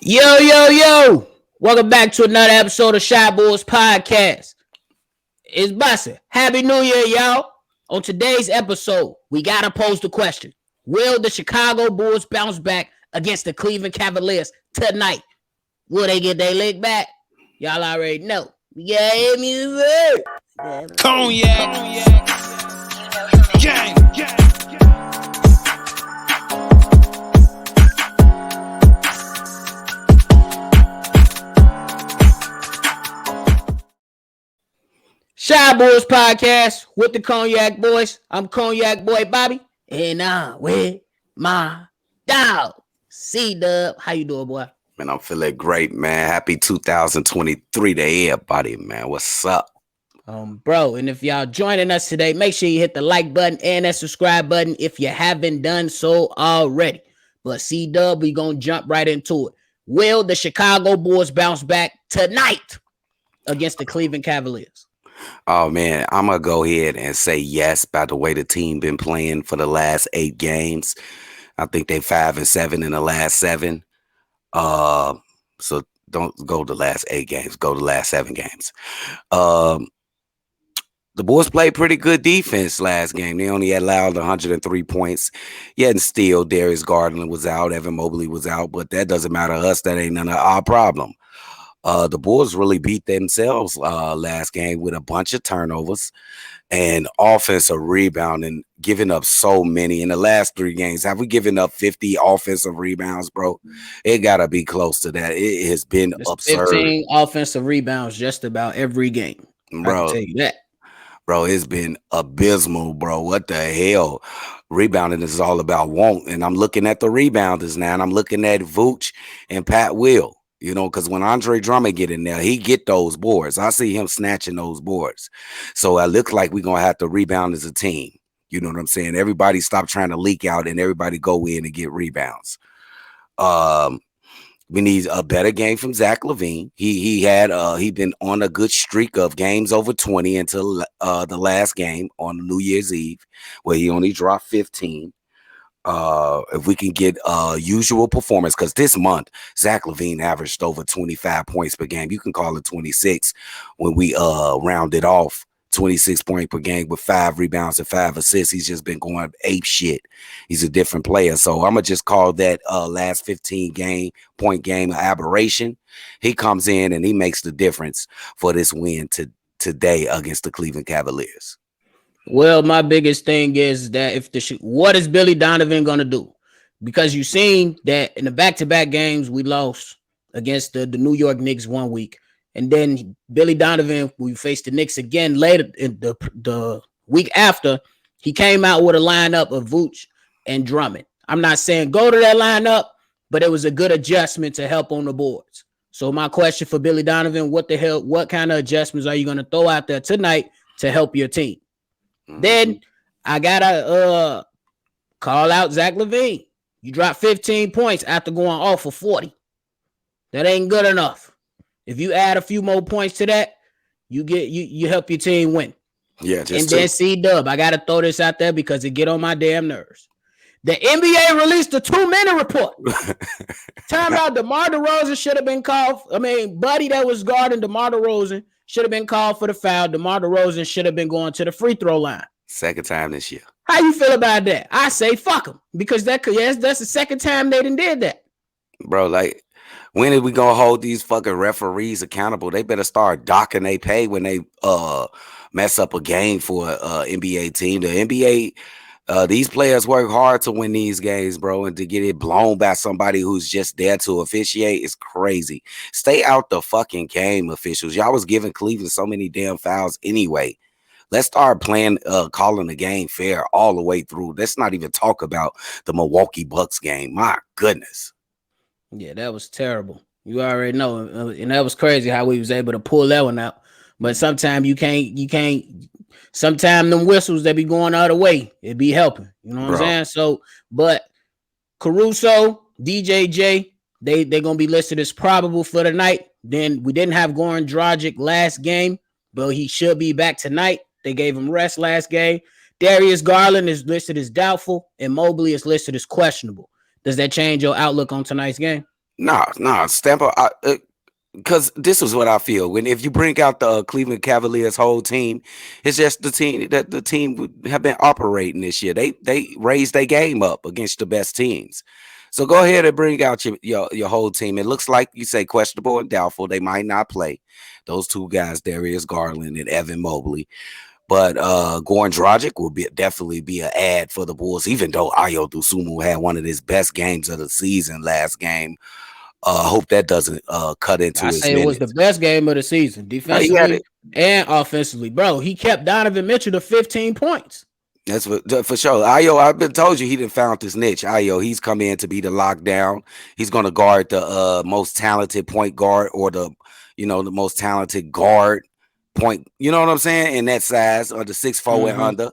Yo, yo, yo. Welcome back to another episode of Shy Bulls Podcast. It's Buster. Happy New Year, y'all. On today's episode, we got to pose the question. Will the Chicago Bulls bounce back against the Cleveland Cavaliers tonight? Will they get their leg back? Y'all already know. Yeah, music. Cognac. Gang. Shy Bulls Podcast with the Cognac Boys. I'm Cognac Boy Bobby, and I'm with my dog, CDubb. How you doing, boy? Man, I'm feeling great, man. Happy 2023 to everybody, man. What's up? Bro, and if y'all joining us today, make sure you hit the like button and that subscribe button if you haven't done so already. But CDubb, we gonna jump right into it. Will the Chicago Bulls bounce back tonight against the Cleveland Cavaliers? Oh, man, I'm going to go ahead and say yes by the way the team been playing for the last 8 games. I think they 5-7 in the last 7. So don't go the last 8 games. Go the last 7 games. The Bulls played pretty good defense last game. They only allowed 103 points. Yet and still, Darius Garland was out. Evan Mobley was out. But that doesn't matter to us. That ain't none of our problem. The Bulls really beat themselves last game with a bunch of turnovers and offensive rebounding, giving up so many in the last 3 games. Have we given up 50 offensive rebounds, bro? It got to be close to that. It has been absurd. 15 offensive rebounds just about every game. Bro, I can tell you that. Bro, it's been abysmal, bro. What the hell? Rebounding is all about want. And I'm looking at the rebounders now, and I'm looking at Vooch and Pat Will. You know, because when Andre Drummond get in there, he get those boards. I see him snatching those boards. So it looks like we're going to have to rebound as a team. You know what I'm saying? Everybody stop trying to leak out and everybody go in and get rebounds. We need a better game from Zach Lavine. He been on a good streak of games over 20 until the last game on New Year's Eve, where he only dropped 15. If we can get usual performance, because this month Zach Lavine averaged over 25 points per game. You can call it 26 when we round it off. 26 points per game with 5 rebounds and 5 assists. He's just been going ape shit. He's a different player. So I'm gonna just call that last 15 point game an aberration. He comes in and he makes the difference for this win today against the Cleveland Cavaliers. Well, my biggest thing is that what is Billy Donovan going to do? Because you've seen that in the back-to-back games we lost against the New York Knicks 1 week. And then Billy Donovan, we faced the Knicks again later in the week after. He came out with a lineup of Vooch and Drummond. I'm not saying go to that lineup, but it was a good adjustment to help on the boards. So my question for Billy Donovan, what kind of adjustments are you going to throw out there tonight to help your team? Then I gotta call out Zach Lavine. You dropped 15 points after going off for 40. That ain't good enough. If you add a few more points to that, you help your team win. Yeah, and then CDubb, I gotta throw this out there because it get on my damn nerves. The NBA released a 2-minute report. Time out, DeMar DeRozan should have been called. Buddy that was guarding DeMar DeRozan should have been called for the foul. DeMar DeRozan should have been going to the free throw line. Second time this year. How you feel about that? I say fuck them because that's the second time they done did that. Bro, like, when are we gonna hold these fucking referees accountable? They better start docking their pay when they mess up a game for an NBA team. The NBA, these players work hard to win these games, bro, and to get it blown by somebody who's just there to officiate is crazy. Stay out the fucking game, officials. Y'all was giving Cleveland so many damn fouls anyway. Let's start playing, calling the game fair all the way through. Let's not even talk about the Milwaukee Bucks game. My goodness. Yeah, that was terrible. You already know, and that was crazy how we was able to pull that one out. But sometimes you can't. Sometimes them whistles that be going all the way, it be helping. You know what I'm saying? So, but Caruso, DJJ, they gonna be listed as probable for tonight. Then we didn't have Goran Dragic last game, but he should be back tonight. They gave him rest last game. Darius Garland is listed as doubtful, and Mobley is listed as questionable. Does that change your outlook on tonight's game? Nah, Stamper. Because this is what I feel. If you bring out the Cleveland Cavaliers whole team, it's just the team that the team would have been operating this year. They raised their game up against the best teams. So go ahead and bring out your whole team. It looks like you say questionable and doubtful. They might not play. Those two guys, Darius Garland and Evan Mobley. But Goran Dragic will definitely be an ad for the Bulls, even though Ayo Dosunmu had one of his best games of the season last game. Hope that doesn't cut into I his say it was the minutes. best game of the season, He had defensively it. and offensively. Bro, he kept Donovan Mitchell to 15 points. That's for sure. Ayo, I've been told you he didn't found his niche. Ayo, he's come in to be the lockdown. He's going to guard the most talented point guard or the most talented guard point. You know what I'm saying? In that size or the 6'4" and under.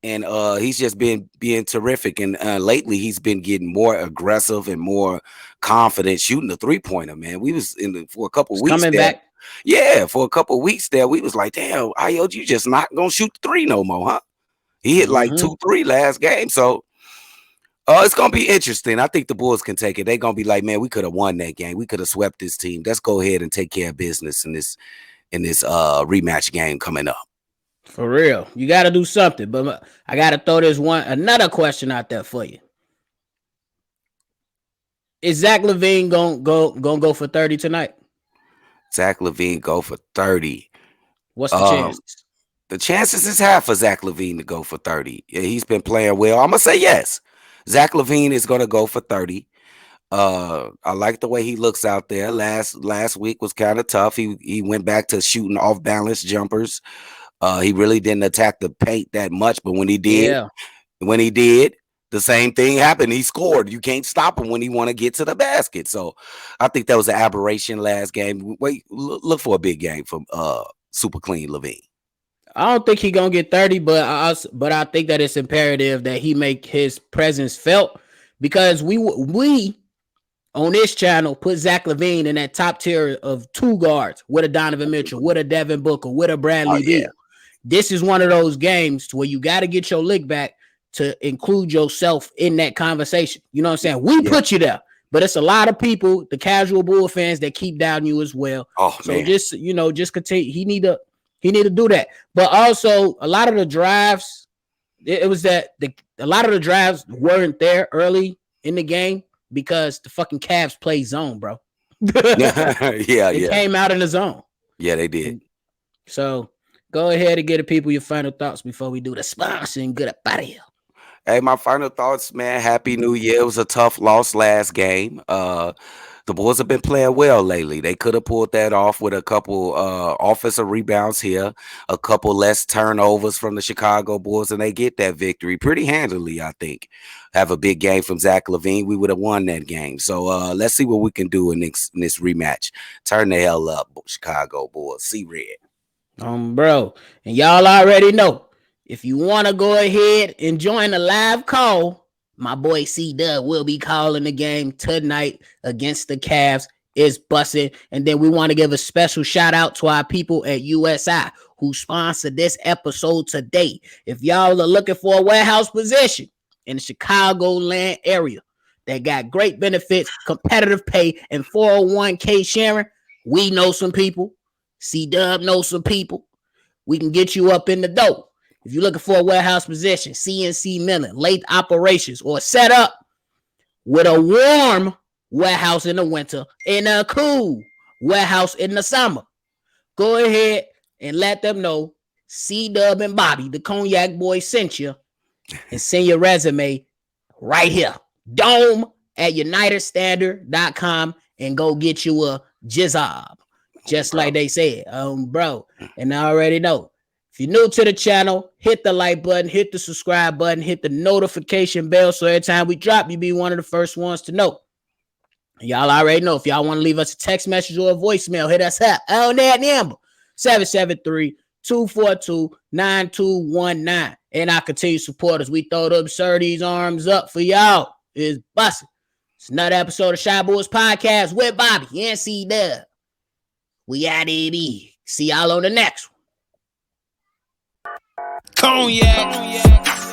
And he's just been being terrific. And lately he's been getting more aggressive and more confident shooting the 3-pointer, man. We was for a couple weeks coming there. back. Yeah, for a couple weeks there, we was like, damn, Ayo, you just not gonna shoot the 3 no more, huh? He hit like 2-3 last game. So it's gonna be interesting. I think the Bulls can take it. They're gonna be like, man, we could have won that game. We could have swept this team. Let's go ahead and take care of business in this rematch game coming up. For real. You got to do something. But I got to throw another question out there for you. Is Zach Lavine gonna go for 30 tonight? Zach Lavine go for 30. What's the chances? The chances is half for Zach Lavine to go for 30. Yeah, he's been playing well. I'm gonna say yes. Zach Lavine is gonna go for 30. I like the way he looks out there. Last week was kind of tough. He went back to shooting off balance jumpers. He really didn't attack the paint that much, but when he did, the same thing happened. He scored. You can't stop him when he want to get to the basket. So I think that was an aberration last game. Wait, look for a big game from Super Clean Levine. I don't think he's gonna get 30, but I think that it's imperative that he make his presence felt, because we on this channel put Zach Lavine in that top tier of 2 guards with a Donovan Mitchell, with a Devin Booker, with a Bradley Beal. This is one of those games where you got to get your lick back to include yourself in that conversation. You know what I'm saying? We put you there, but it's a lot of people, the casual Bull fans, that keep down you as well. So man, just continue. He need to do that. But also, a lot of the drives, it was that a lot of the drives weren't there early in the game because the fucking Cavs play zone, bro. They came out in the zone. Yeah, they did. So go ahead and get the people your final thoughts before we do the sponsor and get up out of here. Hey, my final thoughts, man. Happy New Year. It was a tough loss last game. The Bulls have been playing well lately. They could have pulled that off with a couple offensive rebounds here, a couple less turnovers from the Chicago Bulls, and they get that victory pretty handily, I think. Have a big game from Zach Lavine. We would have won that game. So let's see what we can do in this rematch. Turn the hell up, Chicago Bulls. See red. Bro. And y'all already know, if you want to go ahead and join the live call, my boy CDubb will be calling the game tonight against the Cavs. It's busting. And then we want to give a special shout out to our people at USI who sponsored this episode today. If y'all are looking for a warehouse position in the Chicagoland area that got great benefits, competitive pay, and 401k sharing, we know some people. CDubb knows some people. We can get you up in the door. If you're looking for a warehouse position, CNC milling, late operations, or set up with a warm warehouse in the winter and a cool warehouse in the summer, go ahead and let them know CDubb and Bobby, the Cognac boy, sent you, and send your resume right here. Dome at UnitedStandard.com and go get you a job. Just like they said, bro. And I already know. If you're new to the channel, hit the like button, hit the subscribe button, hit the notification bell so every time we drop, you be one of the first ones to know. Y'all already know. If y'all want to leave us a text message or a voicemail, hit us up on that number, 773-242-9219. And our continued supporters, we throw them these arms up for y'all. It's busting. It's another episode of Shy Boys Podcast with Bobby and CDubb. We out here. See y'all on the next one. Cognac.